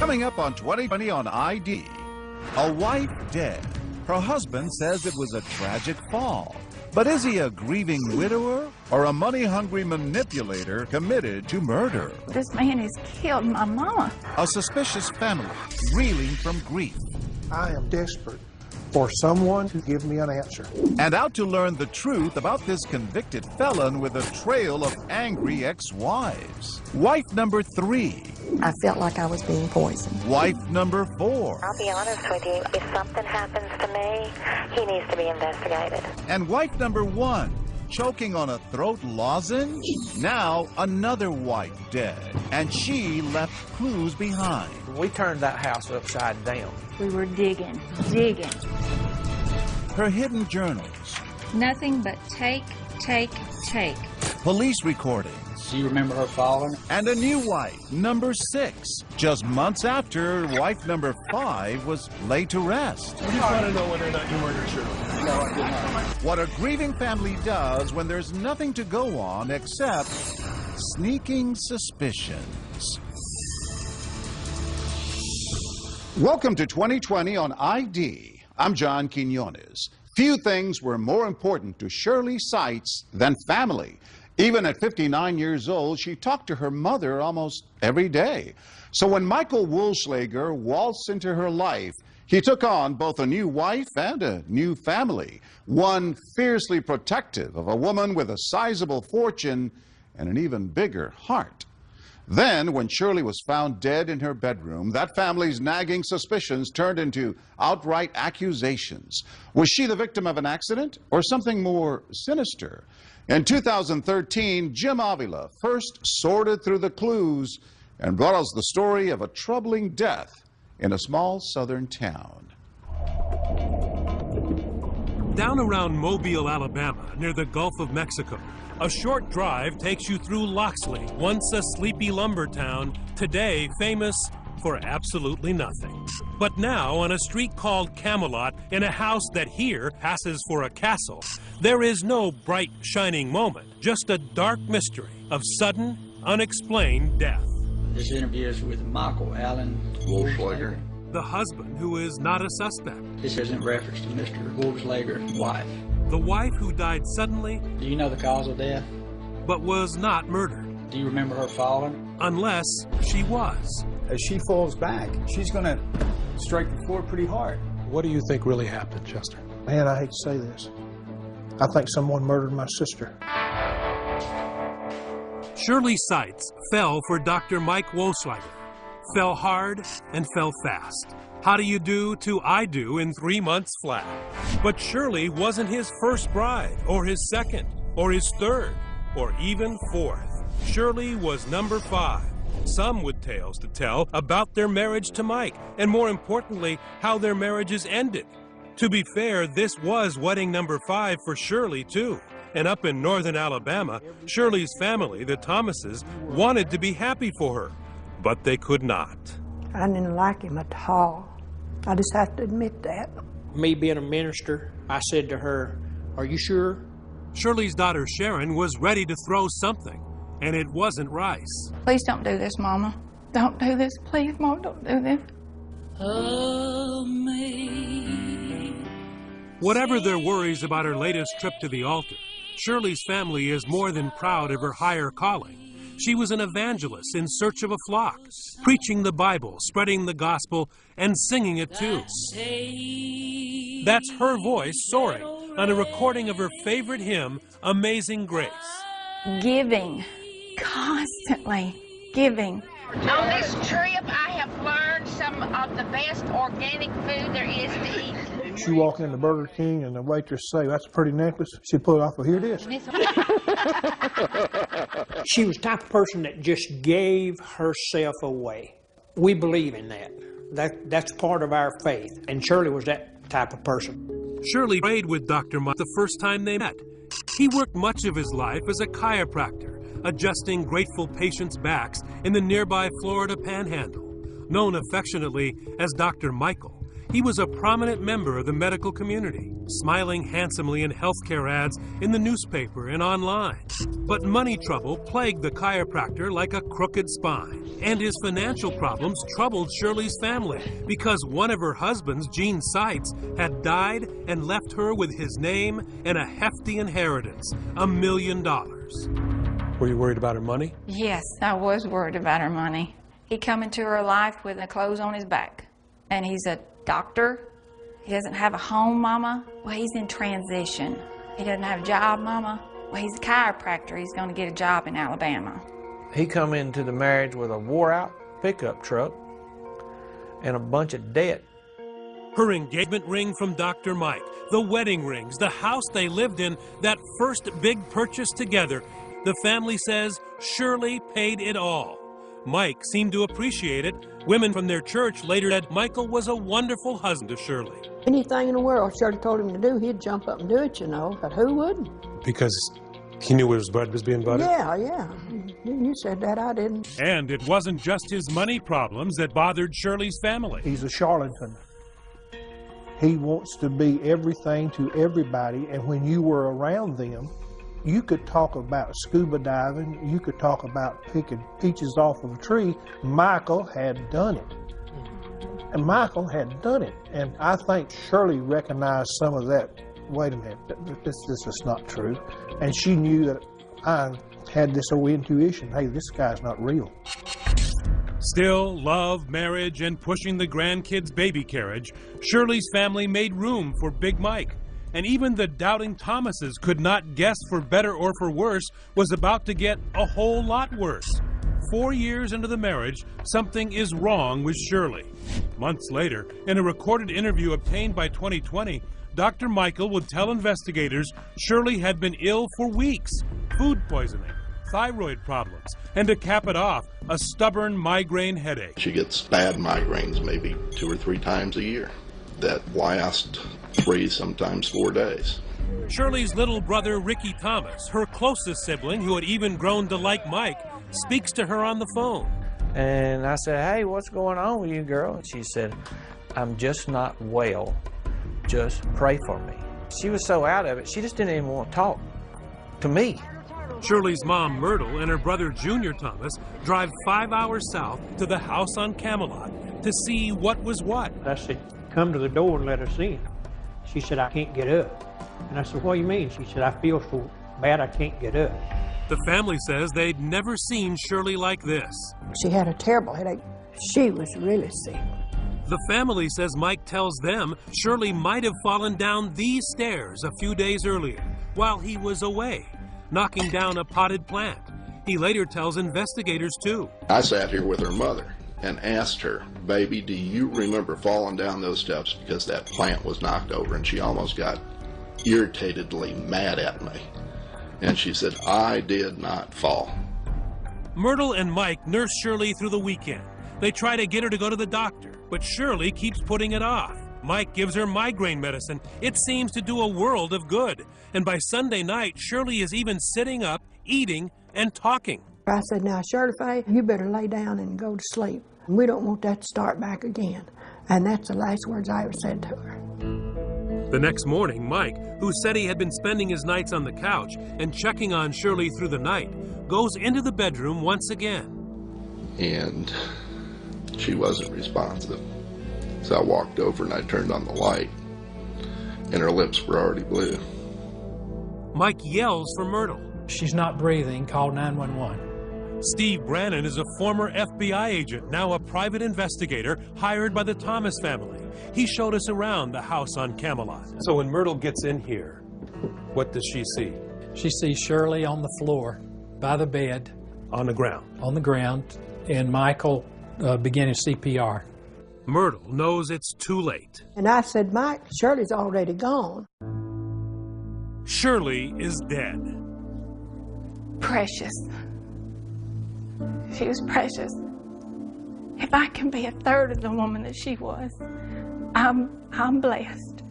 Coming up on 2020 on ID, a wife dead. Her husband says it was a tragic fall. But is he a grieving widower or a money-hungry manipulator committed to murder? This man has killed my mama. A suspicious family reeling from grief. I am desperate for someone to give me an answer. And out to learn the truth about this convicted felon with a trail of angry ex-wives. Wife number 3. I felt like I was being poisoned. Wife number 4. I'll be honest with you, if something happens to me, he needs to be investigated. And wife number 1, choking on a throat lozenge? Now another wife dead, and she left clues behind. We turned that house upside down. We were digging. Her hidden journals, Nothing but take. police recordings, Do you remember her falling? and a new wife, number 6, just months after wife number 5 was laid to rest. You want to know whether or not you murdered Shirley? No, I did not. What a grieving family does when there's nothing to go on except sneaking suspicions. Welcome to 2020 on ID. I'm John Quinones. Few things were more important to Shirley Seitz than family. Even at 59 years old, she talked to her mother almost every day. So when Michael Woolschlager waltzed into her life, he took on both a new wife and a new family, one fiercely protective of a woman with a sizable fortune and an even bigger heart. Then, when Shirley was found dead in her bedroom, that family's nagging suspicions turned into outright accusations. Was she the victim of an accident or something more sinister? In 2013, Jim Avila first sorted through the clues and brought us the story of a troubling death in a small southern town. Down around Mobile, Alabama, near the Gulf of Mexico, a short drive takes you through Loxley, once a sleepy lumber town, today famous for absolutely nothing. But now, on a street called Camelot, in a house that here passes for a castle, there is no bright, shining moment, just a dark mystery of sudden, unexplained death. This interview is with Michael Allen Woolschlager. The husband who is not a suspect. This is in reference to Mr. Woolschlager's wife. The wife who died suddenly, Do you know the cause of death? but was not murdered. Do you remember her falling? Unless she was. As she falls back, she's going to strike the floor pretty hard. What do you think really happened, Chester? Man, I hate to say this. I think someone murdered my sister. Shirley Seitz fell for Dr. Mike Woolschlager. Fell hard and fell fast. How do you do to I do in 3 months flat? But Shirley wasn't his first bride, or his second, or his third, or even fourth. Shirley was number 5. Some with tales to tell about their marriage to Mike, and more importantly, how their marriages ended. To be fair, this was wedding number 5 for Shirley, too. And up in northern Alabama, Shirley's family, the Thomases, wanted to be happy for her, but they could not. I didn't like him at all. I just have to admit that. Me being a minister, I said to her, "Are you sure?" Shirley's daughter Sharon was ready to throw something, and it wasn't rice. Please don't do this, Mama. Don't do this. Please, Mom, don't do this. Whatever their worries about her latest trip to the altar, Shirley's family is more than proud of her higher calling. She was an evangelist in search of a flock, preaching the Bible, spreading the gospel, and singing it too. That's her voice soaring on a recording of her favorite hymn, Amazing Grace. Giving. Constantly giving. On this trip, I have learned some of the best organic food there is to eat. She walk into Burger King and the waitress say, "That's a pretty necklace." She'd pull it off, "Well, here it is." She was the type of person that just gave herself away. We believe in that. That's part of our faith. And Shirley was that type of person. Shirley prayed with Dr. Mike the first time they met. He worked much of his life as a chiropractor, adjusting grateful patients' backs in the nearby Florida Panhandle. Known affectionately as Dr. Michael, He was a prominent member of the medical community, smiling handsomely in healthcare ads in the newspaper and online. But money trouble plagued the chiropractor like a crooked spine. And his financial problems troubled Shirley's family because one of her husbands, Gene Seitz, had died and left her with his name and a hefty inheritance, $1 million. Were you worried about her money? Yes, I was worried about her money. He come into her life with the clothes on his back. And he's a doctor. He doesn't have a home, Mama. Well, he's in transition. He doesn't have a job, Mama. Well, he's a chiropractor. He's going to get a job in Alabama. He come into the marriage with a wore-out pickup truck and a bunch of debt. Her engagement ring from Dr. Mike, the wedding rings, the house they lived in, that first big purchase together. The family says Shirley paid it all. Mike seemed to appreciate it. Women from their church later said Michael was a wonderful husband to Shirley. Anything in the world Shirley told him to do, he'd jump up and do it, you know, but who wouldn't? Because he knew his bread was being buttered? Yeah. You said that, I didn't. And it wasn't just his money problems that bothered Shirley's family. He's a charlatan. He wants to be everything to everybody, and when you were around them, you could talk about scuba diving, you could talk about picking peaches off of a tree. Michael had done it. And Michael had done it. And I think Shirley recognized some of that. Wait a minute, this is not true. And she knew that I had this old intuition, hey, this guy's not real. Still, love, marriage, and pushing the grandkids' baby carriage, Shirley's family made room for Big Mike. And even the doubting Thomases could not guess for better or for worse was about to get a whole lot worse. 4 years into the marriage, something is wrong with Shirley. Months later, in a recorded interview obtained by 2020, Dr. Michael would tell investigators Shirley had been ill for weeks, food poisoning, thyroid problems, and to cap it off, a stubborn migraine headache. She gets bad migraines maybe 2 or 3 times a year that last 3, sometimes 4 days. Shirley's little brother, Ricky Thomas, her closest sibling, who had even grown to like Mike, speaks to her on the phone. And I said, hey, what's going on with you, girl? And she said, I'm just not well. Just pray for me. She was so out of it, she just didn't even want to talk to me. Shirley's mom, Myrtle, and her brother, Junior Thomas, drive 5 hours south to the house on Camelot to see what was what. I said, come to the door and let us in. She said, I can't get up. And I said, what do you mean? She said, I feel so bad I can't get up. The family says they'd never seen Shirley like this. She had a terrible headache. She was really sick. The family says Mike tells them Shirley might have fallen down these stairs a few days earlier while he was away, knocking down a potted plant. He later tells investigators too. I sat here with her mother and asked her, baby, do you remember falling down those steps because that plant was knocked over? And she almost got irritatedly mad at me. And she said, I did not fall. Myrtle and Mike nurse Shirley through the weekend. They try to get her to go to the doctor, but Shirley keeps putting it off. Mike gives her migraine medicine. It seems to do a world of good. And by Sunday night, Shirley is even sitting up, eating, and talking. I said, now, Shirley Faye, you better lay down and go to sleep. We don't want that to start back again. And that's the last words I ever said to her. The next morning, Mike, who said he had been spending his nights on the couch and checking on Shirley through the night, goes into the bedroom once again. And she wasn't responsive. So I walked over and I turned on the light, and her lips were already blue. Mike yells for Myrtle. She's not breathing. Call 911. Steve Brannon is a former FBI agent, now a private investigator hired by the Thomas family. He showed us around the house on Camelot. So when Myrtle gets in here, what does she see? She sees Shirley on the floor by the bed. On the ground? On the ground, and Michael beginning CPR. Myrtle knows it's too late. And I said, Mike, Shirley's already gone. Shirley is dead. Precious. She was precious. If I can be a third of the woman that she was, I'm blessed.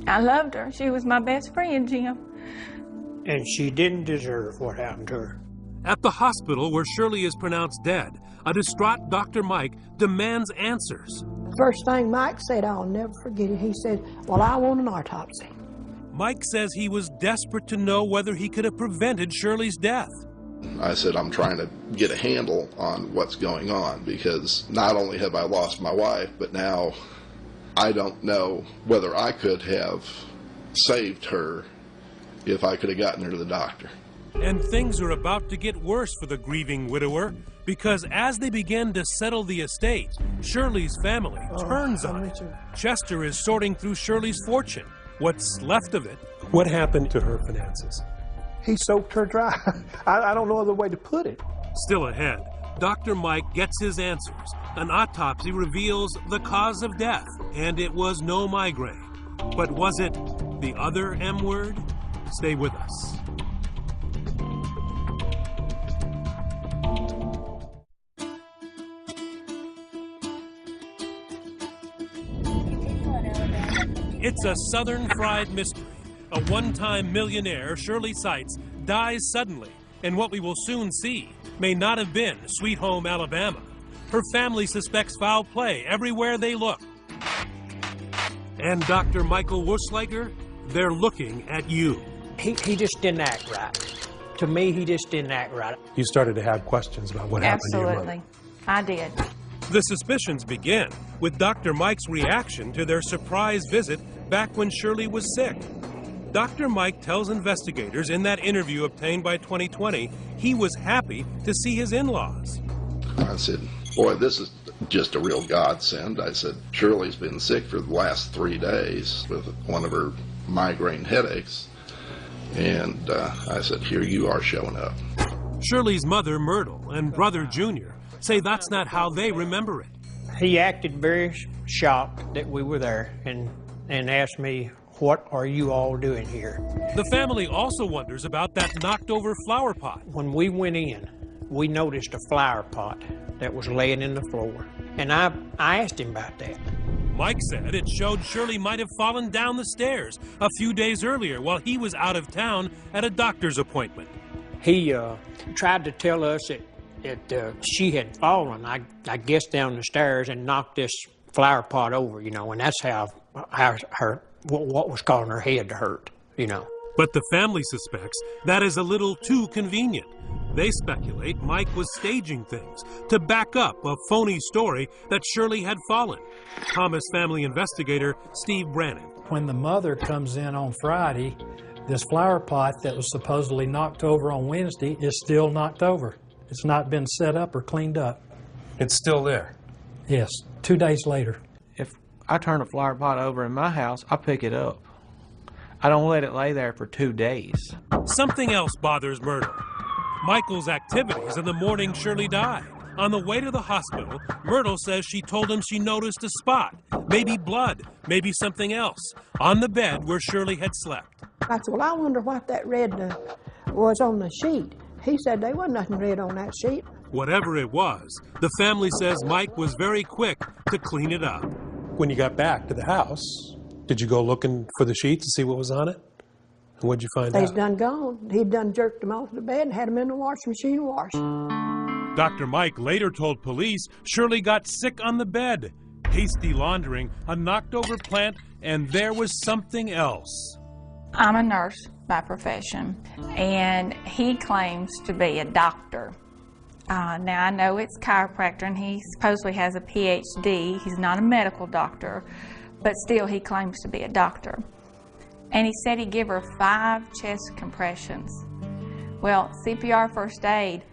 I loved her. She was my best friend, Jim. And she didn't deserve what happened to her. At the hospital where Shirley is pronounced dead, a distraught Dr. Mike demands answers. First thing Mike said, I'll never forget it, he said, well, I want an autopsy. Mike says he was desperate to know whether he could have prevented Shirley's death. I said, I'm trying to get a handle on what's going on, because not only have I lost my wife, but now I don't know whether I could have saved her if I could have gotten her to the doctor. And things are about to get worse for the grieving widower, because as they begin to settle the estate, Shirley's family turns on it. Chester is sorting through Shirley's fortune, what's left of it. What happened to her finances? He soaked her dry. I don't know other way to put it. Still ahead, Dr. Mike gets his answers. An autopsy reveals the cause of death, and it was no migraine. But was it the other M word? Stay with us. It's a Southern fried mystery. A one-time millionaire, Shirley Seitz, dies suddenly, and what we will soon see may not have been Sweet Home Alabama. Her family suspects foul play everywhere they look. And Dr. Michael Wussleiger, they're looking at you. He just didn't act right. To me, he just didn't act right. You started to have questions about what happened to your mother. Absolutely. I did. The suspicions begin with Dr. Mike's reaction to their surprise visit back when Shirley was sick. Dr. Mike tells investigators in that interview obtained by 2020 he was happy to see his in-laws. I said, boy, this is just a real godsend. I said, Shirley's been sick for the last 3 days with one of her migraine headaches. And I said, here you are showing up. Shirley's mother, Myrtle, and brother, Junior, say that's not how they remember it. He acted very shocked that we were there and asked me, what are you all doing here? The family also wonders about that knocked-over flower pot. When we went in, we noticed a flower pot that was laying in the floor, and I asked him about that. Mike said it showed Shirley might have fallen down the stairs a few days earlier while he was out of town at a doctor's appointment. He tried to tell us that she had fallen, I guess, down the stairs and knocked this flower pot over, you know, and that's how her what was causing her head to hurt, you know. But the family suspects that is a little too convenient. They speculate Mike was staging things to back up a phony story that Shirley had fallen. Thomas family investigator Steve Brannon. When the mother comes in on Friday, this flower pot that was supposedly knocked over on Wednesday is still knocked over. It's not been set up or cleaned up. It's still there? Yes, 2 days later. If I turn a flower pot over in my house, I pick it up. I don't let it lay there for 2 days. Something else bothers Myrtle. Michael's activities in the morning Shirley died. On the way to the hospital, Myrtle says she told him she noticed a spot, maybe blood, maybe something else, on the bed where Shirley had slept. I said, well, I wonder what that red was on the sheet. He said there wasn't nothing red on that sheet. Whatever it was, the family says Mike was very quick to clean it up. When you got back to the house, did you go looking for the sheet to see what was on it? And what'd you find out? They's done gone. He'd done jerked them off the bed and had them in the washing machine wash. Dr. Mike later told police Shirley got sick on the bed. Hasty laundering, a knocked-over plant, and there was something else. I'm a nurse by profession, and he claims to be a doctor. Now, I know it's chiropractor, and he supposedly has a PhD. He's not a medical doctor, but still he claims to be a doctor. And he said he'd give her 5 chest compressions. Well, CPR first aid,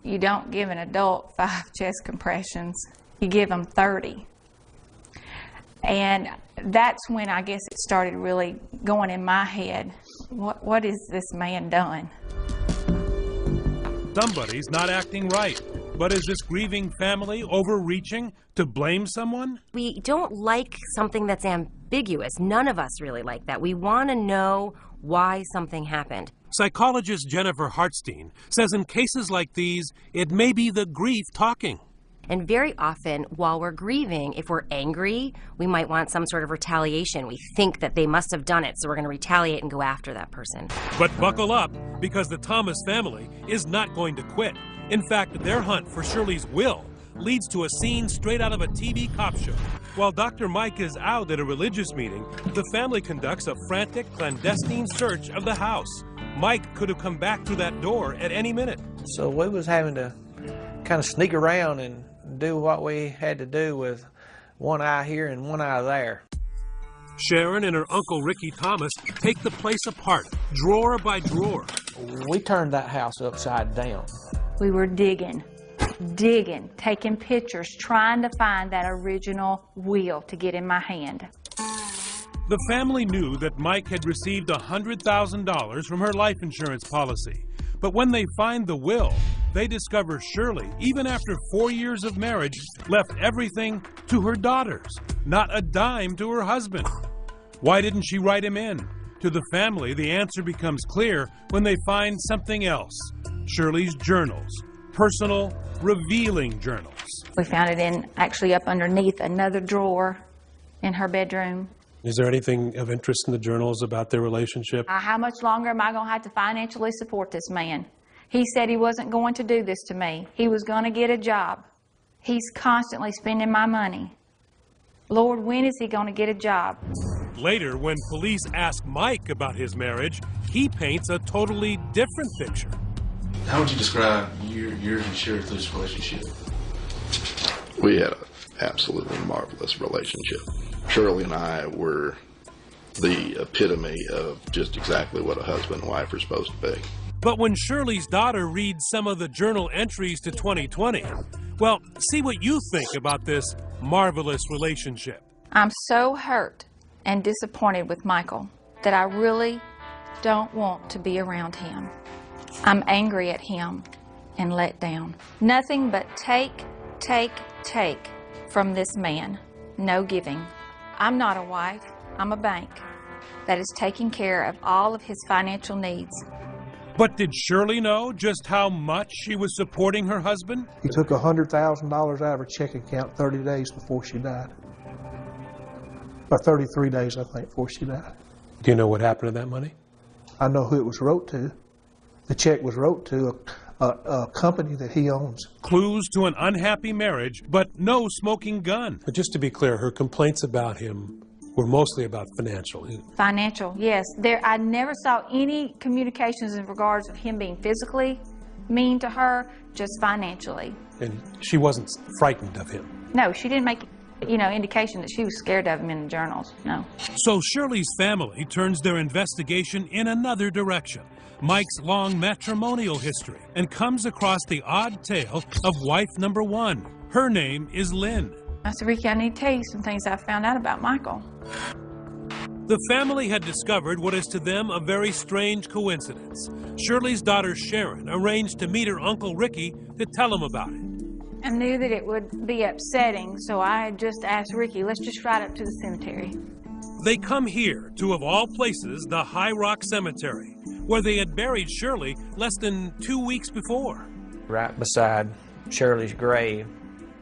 you don't give an adult 5 chest compressions. You give them 30. And that's when I guess it started really going in my head. What is this man done? Somebody's not acting right. But is this grieving family overreaching to blame someone? We don't like something that's ambiguous. None of us really like that. We want to know why something happened. Psychologist Jennifer Hartstein says in cases like these, it may be the grief talking. And very often, while we're grieving, if we're angry, we might want some sort of retaliation. We think that they must have done it, so we're going to retaliate and go after that person. But buckle up, because the Thomas family is not going to quit. In fact, their hunt for Shirley's will leads to a scene straight out of a TV cop show. While Dr. Mike is out at a religious meeting, the family conducts a frantic, clandestine search of the house. Mike could have come back through that door at any minute. So we was having to kind of sneak around and do what we had to do with one eye here and one eye there. Sharon and her Uncle Ricky Thomas take the place apart, drawer by drawer. We turned that house upside down. We were digging, taking pictures, trying to find that original will to get in my hand. The family knew that Mike had received $100,000 from her life insurance policy. But when they find the will, they discover Shirley, even after 4 years of marriage, left everything to her daughters, not a dime to her husband. Why didn't she write him in? To the family, the answer becomes clear when they find something else. Shirley's journals, personal, revealing journals. We found it actually up underneath another drawer in her bedroom. Is there anything of interest in the journals about their relationship? How much longer am I going to have to financially support this man? He said he wasn't going to do this to me. He was going to get a job. He's constantly spending my money. Lord, when is he going to get a job? Later, when police ask Mike about his marriage, he paints a totally different picture. How would you describe yours and Shirley's relationship? We had an absolutely marvelous relationship. Shirley and I were the epitome of just exactly what a husband and wife are supposed to be. But when Shirley's daughter reads some of the journal entries to 2020, well, see what you think about this marvelous relationship. I'm so hurt and disappointed with Michael that I really don't want to be around him. I'm angry at him and let down. Nothing but take from this man. No giving. I'm not a wife. I'm a bank that is taking care of all of his financial needs. But did Shirley know just how much she was supporting her husband? He took $100,000 out of her checking account 30 days before she died. Or 33 days, I think, before she died. Do you know what happened to that money? I know who it was wrote to. The check was wrote to a company that he owns. Clues to an unhappy marriage, but no smoking gun. But just to be clear, her complaints about him were mostly about financial. Financial, yes. I never saw any communications in regards of him being physically mean to her, just financially. And she wasn't frightened of him? No, she didn't make indication that she was scared of him in the journals, no. So Shirley's family turns their investigation in another direction, Mike's long matrimonial history, and comes across the odd tale of wife number one. Her name is Lynn. I said, Ricky, I need to tell you some things I found out about Michael. The family had discovered what is to them a very strange coincidence. Shirley's daughter Sharon arranged to meet her Uncle Ricky to tell him about it. I knew that it would be upsetting, so I had just asked Ricky, let's just ride up to the cemetery. They come here to, of all places, the High Rock Cemetery, where they had buried Shirley less than 2 weeks before. Right beside Shirley's grave.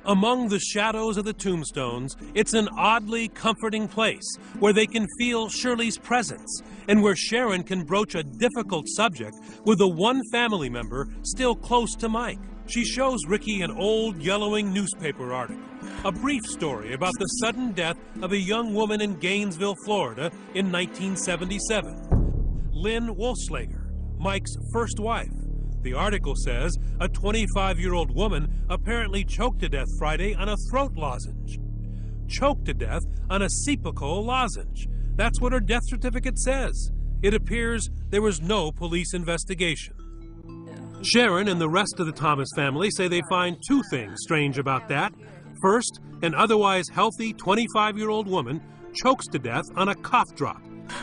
Among the shadows of the tombstones, it's an oddly comforting place where they can feel Shirley's presence and where Sharon can broach a difficult subject with the one family member still close to Mike. She shows Ricky an old yellowing newspaper article, a brief story about the sudden death of a young woman in Gainesville, Florida in 1977. Lynn Wolfslager, Mike's first wife. The article says a 25-year-old woman apparently choked to death Friday on a throat lozenge. Choked to death on a Cepacol lozenge. That's what her death certificate says. It appears there was no police investigation. Sharon and the rest of the Thomas family say they find two things strange about that. First, an otherwise healthy 25-year-old woman chokes to death on a cough drop.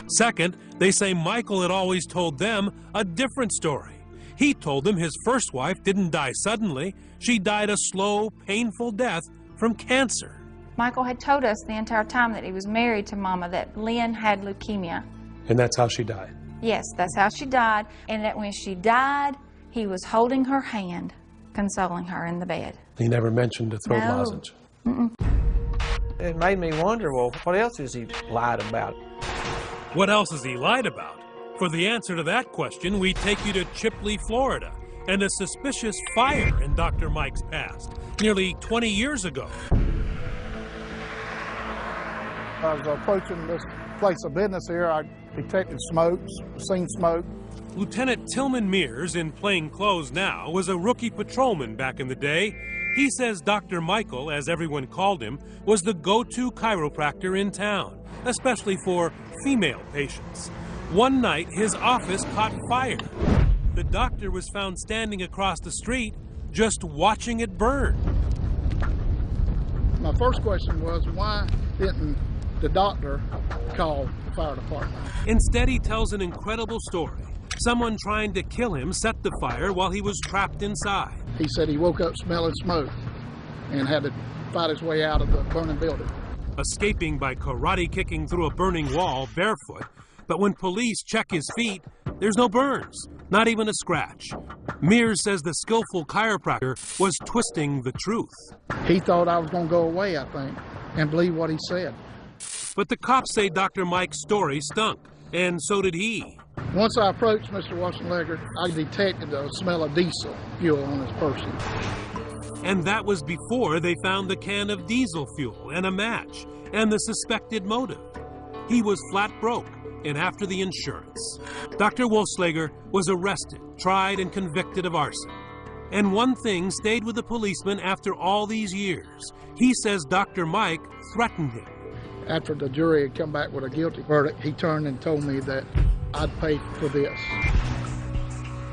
Second, they say Michael had always told them a different story. He told them his first wife didn't die suddenly. She died a slow, painful death from cancer. Michael had told us the entire time that he was married to Mama that Lynn had leukemia. And that's how she died? Yes, that's how she died. And that when she died, he was holding her hand, consoling her in the bed. He never mentioned a throat lozenge? It made me wonder, well, what else has he lied about? What else has he lied about? For the answer to that question, we take you to Chipley, Florida, and a suspicious fire in Dr. Mike's past, nearly 20 years ago. I was approaching this place of business here. I detected smoke, seen smoke. Lieutenant Tillman Mears, in plain clothes now, was a rookie patrolman back in the day. He says Dr. Michael, as everyone called him, was the go-to chiropractor in town, especially for female patients. One night, his office caught fire. The doctor was found standing across the street, just watching it burn. My first question was, why didn't the doctor call the fire department? Instead, he tells an incredible story. Someone trying to kill him set the fire while he was trapped inside. He said he woke up smelling smoke and had to fight his way out of the burning building. Escaping by karate kicking through a burning wall barefoot, but when police check his feet, there's no burns, not even a scratch. Mears says the skillful chiropractor was twisting the truth. He thought I was going to go away, I think, and believe what he said. But the cops say Dr. Mike's story stunk, and so did he. Once I approached Mr. Wassenlegger, I detected the smell of diesel fuel on his person. And that was before they found the can of diesel fuel and a match and the suspected motive. He was flat broke and after the insurance. Dr. Wassenlegger was arrested, tried, and convicted of arson. And one thing stayed with the policeman after all these years. He says Dr. Mike threatened him. After the jury had come back with a guilty verdict, he turned and told me that I'd pay for this.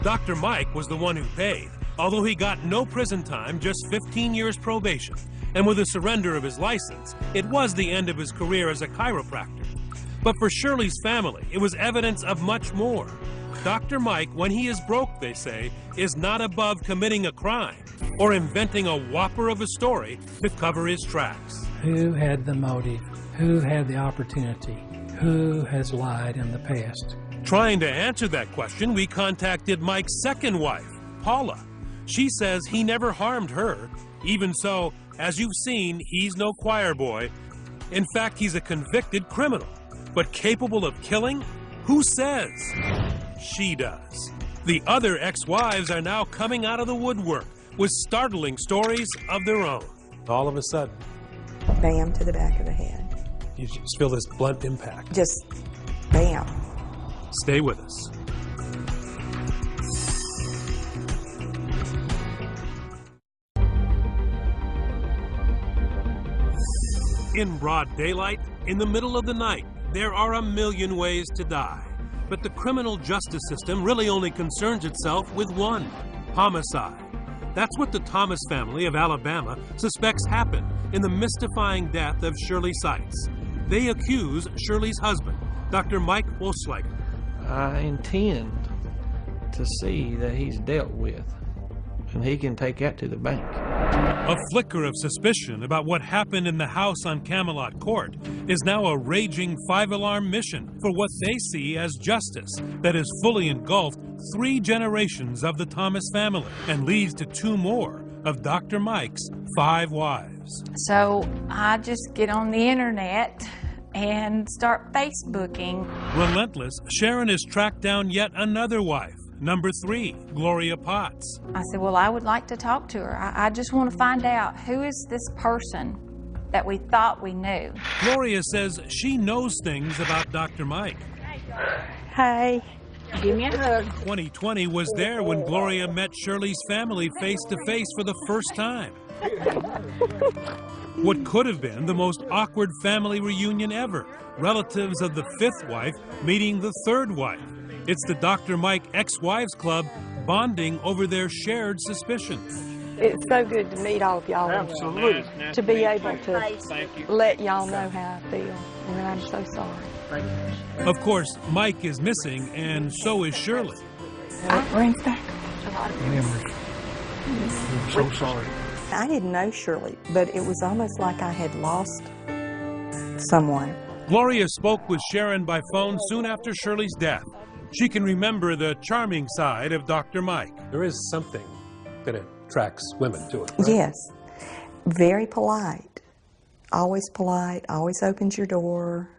Dr. Mike was the one who paid, although he got no prison time, just 15 years probation. And with the surrender of his license, it was the end of his career as a chiropractor. But for Shirley's family, it was evidence of much more. Dr. Mike, when he is broke, they say, is not above committing a crime or inventing a whopper of a story to cover his tracks. Who had the motive? Who had the opportunity? Who has lied in the past? Trying to answer that question, we contacted Mike's second wife, Paula. She says he never harmed her. Even so, as you've seen, he's no choir boy. In fact, he's a convicted criminal. But capable of killing? Who says? She does. The other ex-wives are now coming out of the woodwork with startling stories of their own. All of a sudden, bam to the back of the head. You just feel this blunt impact. Just bam. Stay with us. In broad daylight, in the middle of the night, there are a million ways to die. But the criminal justice system really only concerns itself with one: homicide. That's what the Thomas family of Alabama suspects happened in the mystifying death of Shirley Seitz. They accuse Shirley's husband, Dr. Mike Wassenlegger. I intend to see that he's dealt with, and he can take that to the bank. A flicker of suspicion about what happened in the house on Camelot Court is now a raging five-alarm mission for what they see as justice that has fully engulfed 3 generations of the Thomas family and leads to 2 more of Dr. Mike's 5 wives. So I just get on the internet and start Facebooking. Relentless, Sharon has tracked down yet another wife, number 3, Gloria Potts. I said, well, I would like to talk to her. I just want to find out, who is this person that we thought we knew? Gloria says she knows things about Dr. Mike. Hey. Give me a hug. 2020 was there when Gloria met Shirley's family face to face for the first time. What could have been the most awkward family reunion ever. Relatives of the 5th wife meeting the 3rd wife. It's the Dr. Mike Ex-Wives Club bonding over their shared suspicions. It's so good to meet all of y'all. Absolutely. To be able to let y'all know how I feel. And I'm so sorry. Of course, Mike is missing, and so is Shirley. It brings back a lot of memories. I'm so sorry. I didn't know Shirley, but it was almost like I had lost someone. Gloria spoke with Sharon by phone soon after Shirley's death. She can remember the charming side of Dr. Mike. There is something that attracts women to it, right? Yes. Very polite. Always opens your door.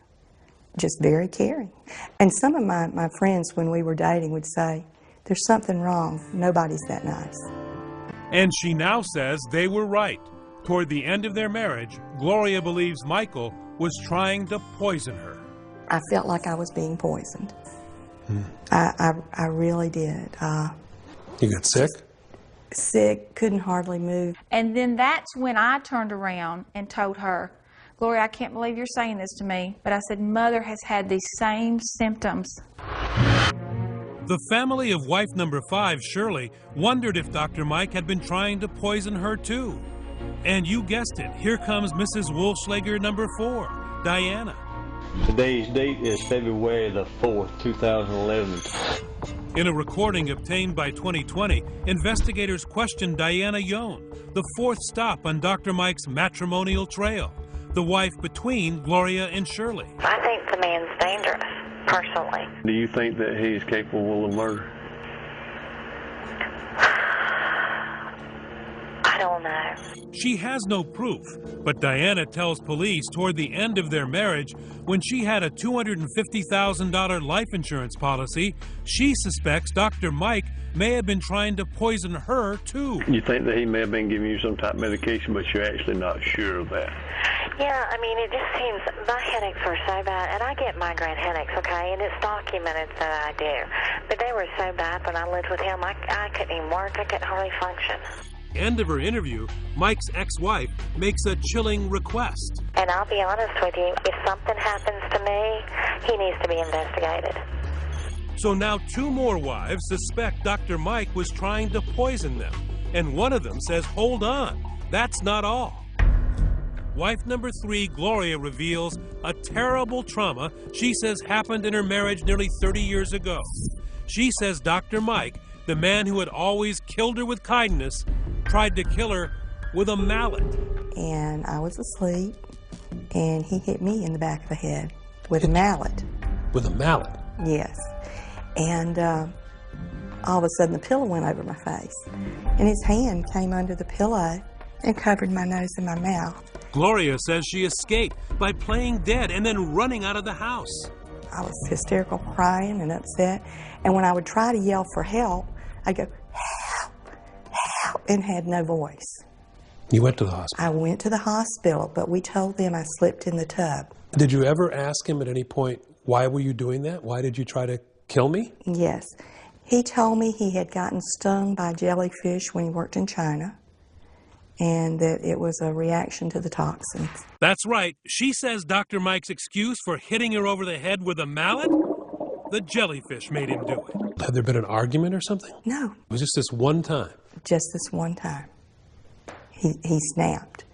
Just very caring. And some of my friends, when we were dating, would say, there's something wrong. Nobody's that nice. And she now says they were right. Toward the end of their marriage, Gloria believes Michael was trying to poison her. I felt like I was being poisoned. I really did. You got sick? Sick, couldn't hardly move. And then that's when I turned around and told her, Gloria, I can't believe you're saying this to me, but I said, Mother has had these same symptoms. The family of wife number 5, Shirley, wondered if Dr. Mike had been trying to poison her too. And you guessed it, here comes Mrs. Wohlschlager number 4, Diana. Today's date is February the 4th, 2011. In a recording obtained by 2020, investigators questioned Diana Yohn, the 4th stop on Dr. Mike's matrimonial trail, the wife between Gloria and Shirley. I think the man's dangerous, personally. Do you think that he's capable of murder? I don't know. She has no proof, but Diana tells police toward the end of their marriage, when she had a $250,000 life insurance policy, she suspects Dr. Mike may have been trying to poison her too. You think that he may have been giving you some type of medication, but you're actually not sure of that? Yeah, I mean, it just seems my headaches were so bad, and I get migraine headaches, okay, and it's documented that I do. But they were so bad when I lived with him, I couldn't even work, I couldn't hardly function. End of her interview, Mike's ex-wife makes a chilling request. And I'll be honest with you, if something happens to me, he needs to be investigated. So now 2 more wives suspect Dr. Mike was trying to poison them. And one of them says, hold on, that's not all. Wife number 3, Gloria, reveals a terrible trauma she says happened in her marriage nearly 30 years ago. She says Dr. Mike, the man who had always killed her with kindness, tried to kill her with a mallet. And I was asleep, and he hit me in the back of the head with a mallet. With a mallet? Yes. And all of a sudden the pillow went over my face, and his hand came under the pillow and covered my nose and my mouth. Gloria says she escaped by playing dead and then running out of the house. I was hysterical, crying and upset, and when I would try to yell for help, I'd go, help, help, and had no voice. You went to the hospital? I went to the hospital, but we told them I slipped in the tub. Did you ever ask him at any point, why were you doing that? Why did you try to kill me? Yes. He told me he had gotten stung by jellyfish when he worked in China, and that it was a reaction to the toxins. That's right. She says Dr. Mike's excuse for hitting her over the head with a mallet? The jellyfish made him do it. Had there been an argument or something? No. It was just this one time? Just this one time. He snapped.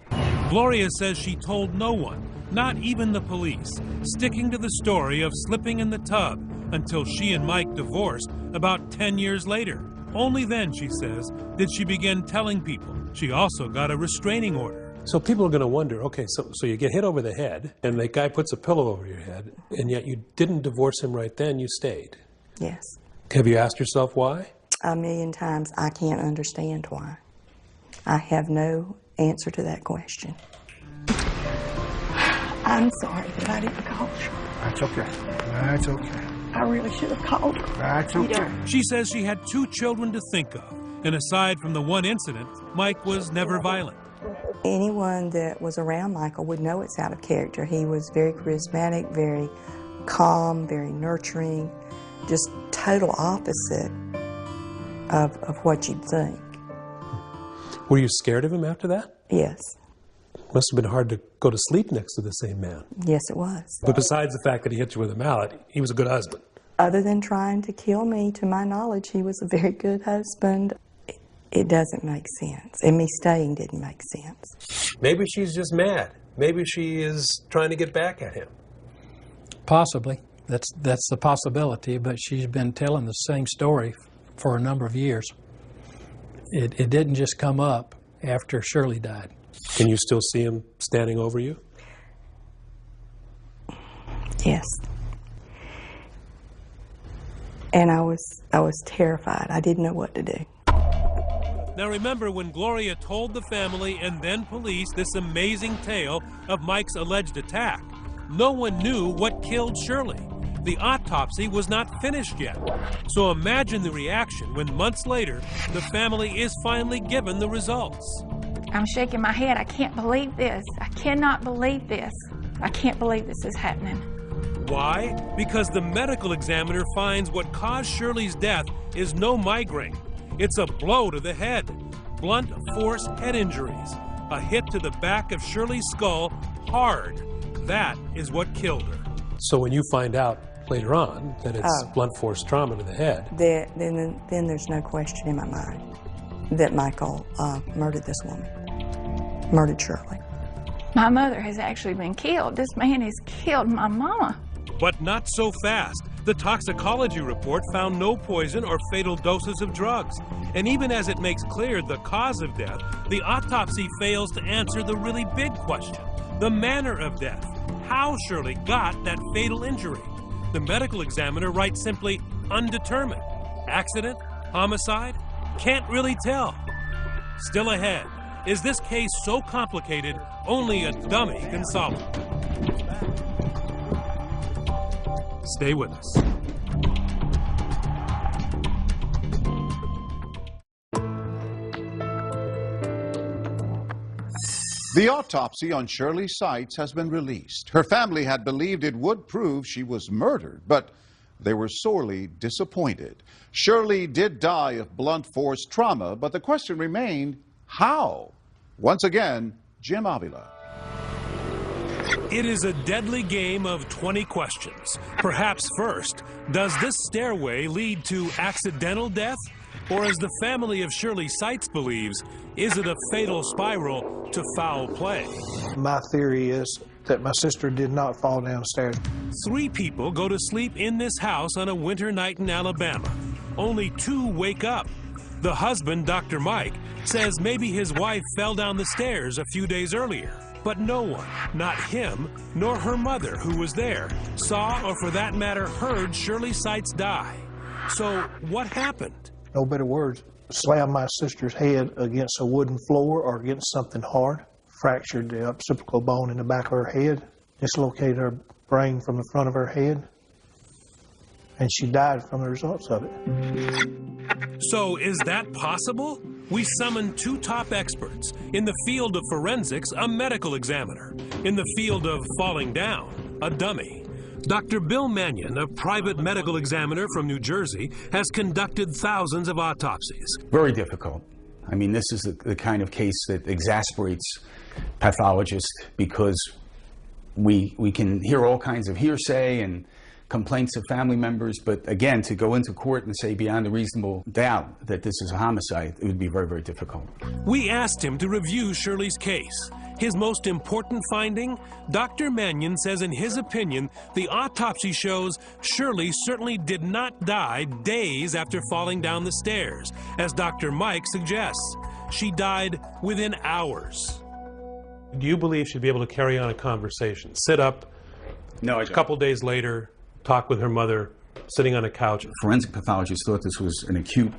Gloria says she told no one, not even the police, sticking to the story of slipping in the tub until she and Mike divorced about 10 years later. Only then, she says, did she begin telling people. She also got a restraining order. So people are going to wonder, okay, so you get hit over the head, and the guy puts a pillow over your head, and yet you didn't divorce him right then, you stayed. Yes. Have you asked yourself why? 1,000,000 times. I can't understand why. I have no answer to that question. I'm sorry that I didn't call you. That's okay. That's okay. I really should have called her. That's okay. She says she had 2 children to think of, and aside from the one incident, Mike was never violent. Anyone that was around Michael would know it's out of character. He was very charismatic, very calm, very nurturing, just total opposite of what you'd think. Were you scared of him after that? Yes. Must have been hard to go to sleep next to the same man. Yes, it was. But besides the fact that he hit you with a mallet, he was a good husband. Other than trying to kill me, to my knowledge, he was a very good husband. It doesn't make sense. And me staying didn't make sense. Maybe she's just mad. Maybe she is trying to get back at him. Possibly. That's the possibility, but she's been telling the same story for a number of years. It didn't just come up after Shirley died. Can you still see him standing over you? Yes. And I was terrified. I didn't know what to do. Now remember when Gloria told the family and then police this amazing tale of Mike's alleged attack, no one knew what killed Shirley. The autopsy was not finished yet. So imagine the reaction when months later, the family is finally given the results. I'm shaking my head. I can't believe this. I cannot believe this. I can't believe this is happening. Why? Because the medical examiner finds what caused Shirley's death is no migraine. It's a blow to the head. Blunt force head injuries. A hit to the back of Shirley's skull, hard. That is what killed her. So when you find out later on that it's blunt force trauma to the head, then there's no question in my mind that Michael murdered this woman, murdered Shirley. My mother has actually been killed. This man has killed my mama. But not so fast. The toxicology report found no poison or fatal doses of drugs. And even as it makes clear the cause of death, the autopsy fails to answer the really big question, the manner of death. How Shirley got that fatal injury. The medical examiner writes simply, undetermined. Accident? Homicide? Can't really tell. Still ahead, is this case so complicated only a dummy can solve it? Stay with us. The autopsy on Shirley Seitz has been released. Her family had believed it would prove she was murdered, but they were sorely disappointed. Shirley did die of blunt force trauma, but the question remained, how? Once again, Jim Avila. It is a deadly game of 20 questions. Perhaps first, does this stairway lead to accidental death? Or as the family of Shirley Seitz believes, is it a fatal spiral to foul play? My theory is that my sister did not fall downstairs. 3 people go to sleep in this house on a winter night in Alabama. Only 2 wake up. The husband, Dr. Mike, says maybe his wife fell down the stairs a few days earlier. But no one, not him, nor her mother, who was there, saw or for that matter heard Shirley Seitz die. So what happened? No better words. Slammed my sister's head against a wooden floor or against something hard. Fractured the occipital bone in the back of her head. Dislocated her brain from the front of her head. And she died from the results of it. So is that possible? We summoned 2 top experts. In the field of forensics, a medical examiner. In the field of falling down, a dummy. Dr. Bill Mannion, a private medical examiner from New Jersey, has conducted thousands of autopsies. Very difficult. I mean, this is the kind of case that exasperates pathologists because we can hear all kinds of hearsay and complaints of family members, but again, to go into court and say beyond a reasonable doubt that this is a homicide, it would be very, very difficult. We asked him to review Shirley's case. His most important finding? Dr. Mannion says in his opinion, the autopsy shows Shirley certainly did not die days after falling down the stairs, as Dr. Mike suggests. She died within hours. do you believe she'd be able to carry on a conversation? Sit up, no, a couple days later, talk with her mother, sitting on a couch? Forensic pathologists thought this was an acute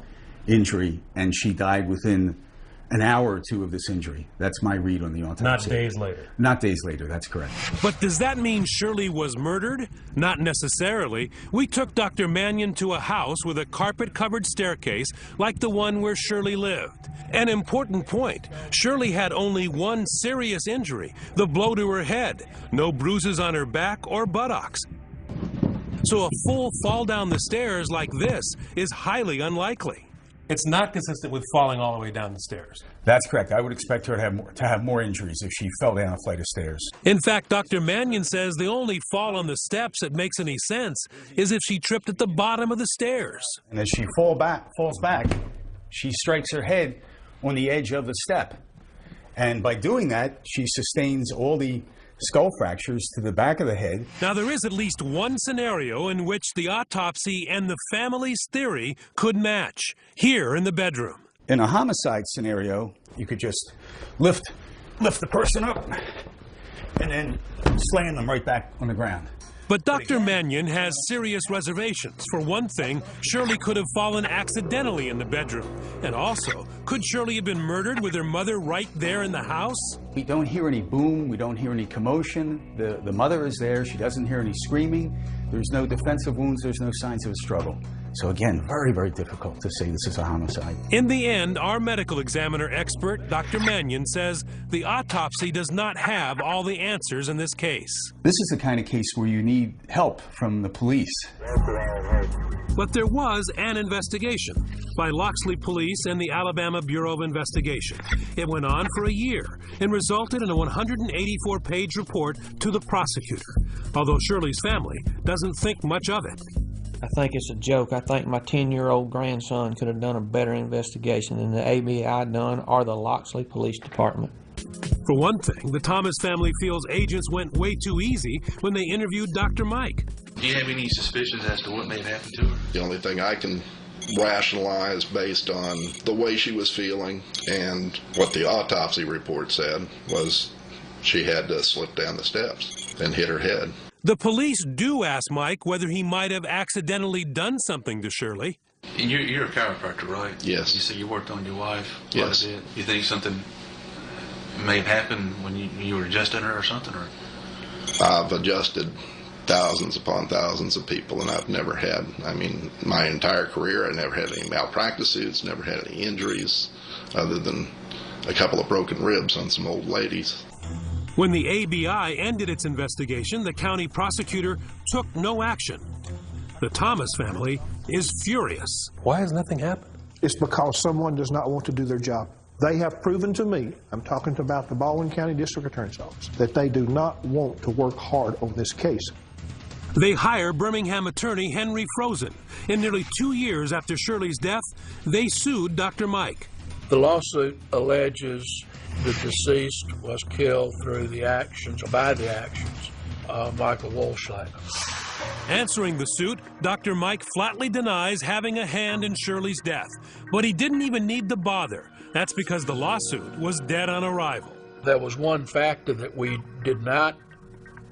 injury, and she died within an hour or two of this injury. That's my read on the autopsy. Not days later. Not days later, that's correct. But does that mean Shirley was murdered? Not necessarily. We took Dr. Mannion to a house with a carpet-covered staircase like the one where Shirley lived. An important point, Shirley had only one serious injury, the blow to her head. No bruises on her back or buttocks. So a full fall down the stairs like this is highly unlikely. It's not consistent with falling all the way down the stairs. That's correct. I would expect her to have more injuries if she fell down a flight of stairs. In fact, Dr. Mannion says the only fall on the steps that makes any sense is if she tripped at the bottom of the stairs. And as she falls back, she strikes her head on the edge of the step. And by doing that, she sustains all the skull fractures to the back of the head. Now, there is at least one scenario in which the autopsy and the family's theory could match, here in the bedroom. In a homicide scenario, you could just lift the person up and then slam them right back on the ground. But Dr. Mannion has serious reservations. For one thing, Shirley could have fallen accidentally in the bedroom. And also, could Shirley have been murdered with her mother right there in the house? We don't hear any boom, we don't hear any commotion. The mother is there, she doesn't hear any screaming. There's no defensive wounds, there's no signs of a struggle. So again, very, very difficult to say this is a homicide. In the end, our medical examiner expert, Dr. Mannion, says the autopsy does not have all the answers in this case. This is the kind of case where you need help from the police. But there was an investigation by Loxley Police and the Alabama Bureau of Investigation. It went on for a year and resulted in a 184-page report to the prosecutor, although Shirley's family doesn't think much of it. I think it's a joke. I think my 10-year-old grandson could have done a better investigation than the ABI done or the Loxley Police Department. For one thing, the Thomas family feels agents went way too easy when they interviewed Dr. Mike. Do you have any suspicions as to what may have happened to her? The only thing I can rationalize based on the way she was feeling and what the autopsy report said was she had to slip down the steps and hit her head. The police do ask Mike whether he might have accidentally done something to Shirley. And you're a chiropractor, right? Yes. You said you worked on your wife quite Yes. a bit. You think something may have happened when you were adjusting her or something? Or? I've adjusted thousands upon thousands of people, and I've never had, my entire career, I never had any malpractice suits, never had any injuries, other than a couple of broken ribs on some old ladies. When the ABI ended its investigation, the county prosecutor took no action. The Thomas family is furious. Why has nothing happened? It's because someone does not want to do their job. They have proven to me, I'm talking about the Baldwin County District Attorney's Office, that they do not want to work hard on this case. They hire Birmingham attorney Henry Frozen. And nearly 2 years after Shirley's death, they sued Dr. Mike. The lawsuit alleges the deceased was killed through the actions, by the actions of Michael Wohlschlager. Answering the suit, Dr. Mike flatly denies having a hand in Shirley's death. But he didn't even need to bother. That's because the lawsuit was dead on arrival. There was one factor that we did not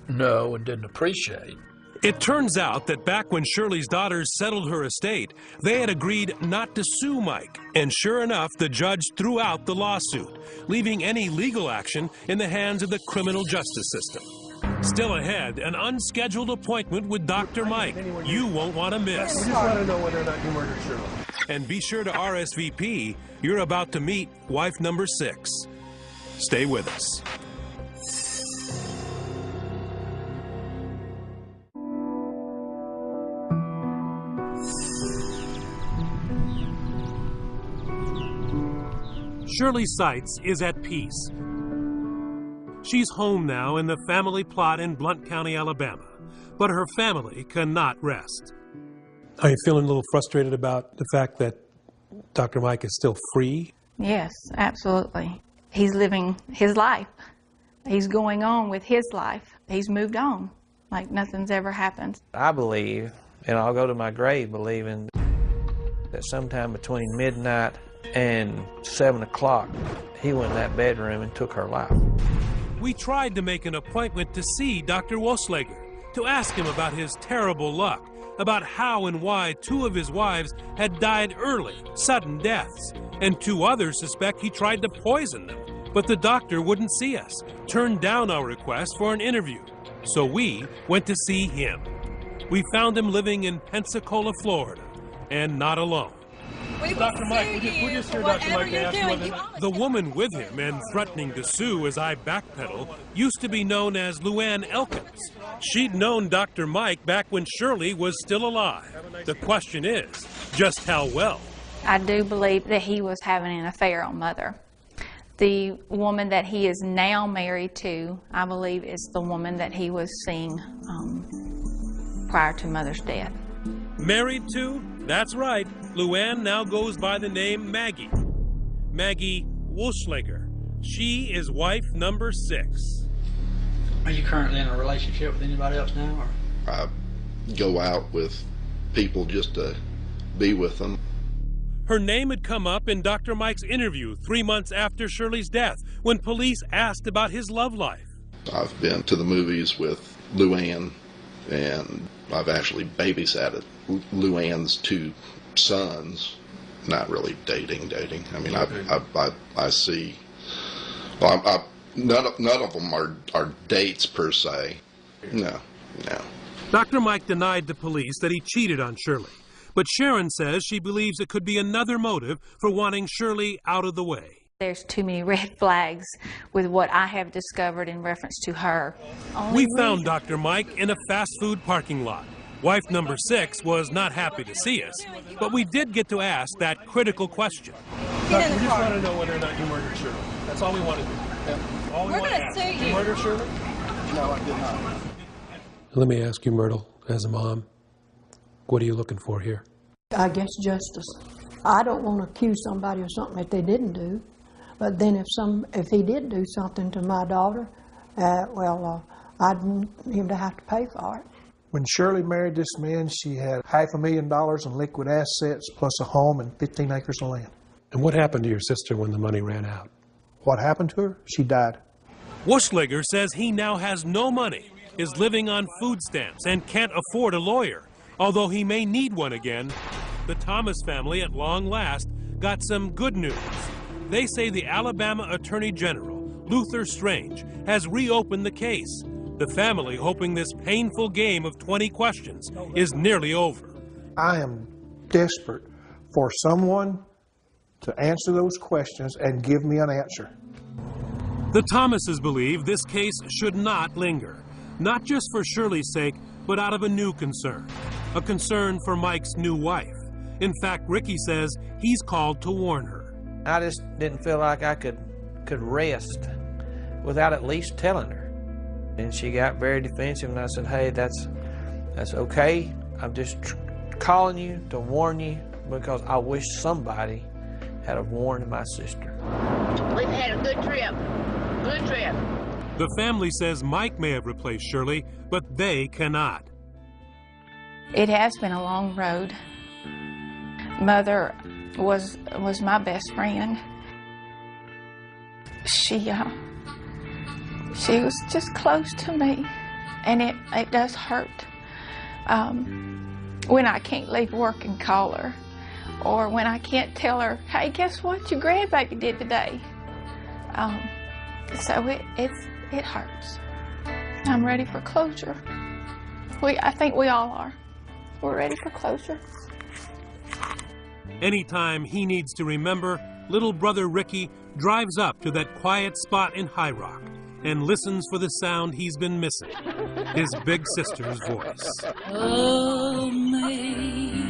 know and didn't appreciate. It turns out that back when Shirley's daughters settled her estate, they had agreed not to sue Mike. And sure enough, the judge threw out the lawsuit, leaving any legal action in the hands of the criminal justice system. Still ahead, an unscheduled appointment with Dr. Mike you won't want to miss. We just want to know whether or not you murdered Shirley. And be sure to RSVP. You're about to meet wife number 6. Stay with us. Shirley Seitz is at peace. She's home now in the family plot in Blount County, Alabama, but her family cannot rest. Are you feeling a little frustrated about the fact that Dr. Mike is still free? Yes, absolutely. He's living his life. He's going on with his life. He's moved on like nothing's ever happened. I believe, and I'll go to my grave believing, that sometime between midnight and 7 o'clock, he went in that bedroom and took her life. We tried to make an appointment to see Dr. Wohlschlager, to ask him about his terrible luck, about how and why 2 of his wives had died early, sudden deaths, and 2 others suspect he tried to poison them. But the doctor wouldn't see us, turned down our request for an interview. So we went to see him. We found him living in Pensacola, Florida, and not alone. Dr. Mike, we're just here, Dr. Mike, to ask you whether... The woman with him and threatening to sue as I backpedal used to be known as Luann Elkins. She'd known Dr. Mike back when Shirley was still alive. The question is, just how well? I do believe that he was having an affair on Mother. The woman that he is now married to, I believe, is the woman that he was seeing prior to Mother's death. Married to? That's right. Luann now goes by the name Maggie. Maggie Wohlschlager. She is wife number 6. Are you currently in a relationship with anybody else now? Or? I go out with people just to be with them. Her name had come up in Dr. Mike's interview 3 months after Shirley's death when police asked about his love life. I've been to the movies with Luann, and I've actually babysat Luann's 2 sons. Not really dating. I mean, I see. Well, none of them are dates per se. No. Dr. Mike denied to police that he cheated on Shirley, But Sharon says she believes it could be another motive for wanting Shirley out of the way. There's too many red flags with what I have discovered in reference to her. We found Dr. Mike in a fast food parking lot. Wife number 6 was not happy to see us, but we did get to ask that critical question. We just want to know whether or not you murdered Shirley. That's all we want to do. Yeah. All we want to ask. Did you murder Shirley? No, I did not. Let me ask you, Myrtle, as a mom, what are you looking for here? I guess justice. I don't want to accuse somebody of something that they didn't do. But then if he did do something to my daughter, I'd want him to have to pay for it. When Shirley married this man, she had $500,000 in liquid assets plus a home and 15 acres of land. And what happened to your sister when the money ran out? What happened to her? She died. Wuschlager says he now has no money, is living on food stamps, and can't afford a lawyer. Although he may need one again, the Thomas family at long last got some good news. They say the Alabama Attorney General, Luther Strange, has reopened the case. The family hoping this painful game of 20 questions is nearly over. I am desperate for someone to answer those questions and give me an answer. The Thomases believe this case should not linger, not just for Shirley's sake, but out of a new concern, a concern for Mike's new wife. In fact, Ricky says he's called to warn her. I just didn't feel like I could rest without at least telling her. And she got very defensive, and I said, hey, that's okay. I'm just calling you to warn you because I wish somebody had warned my sister. We've had a good trip. Good trip. The family says Mike may have replaced Shirley, but they cannot. It has been a long road. Mother was my best friend. She was just close to me, and it does hurt when I can't leave work and call her, or when I can't tell her, hey, guess what your grandbaby did today. So it hurts. I'm ready for closure. I think we all are. We're ready for closure. Anytime he needs to remember, little brother Ricky drives up to that quiet spot in High Rock and listens for the sound he's been missing, his big sister's voice. Oh, me.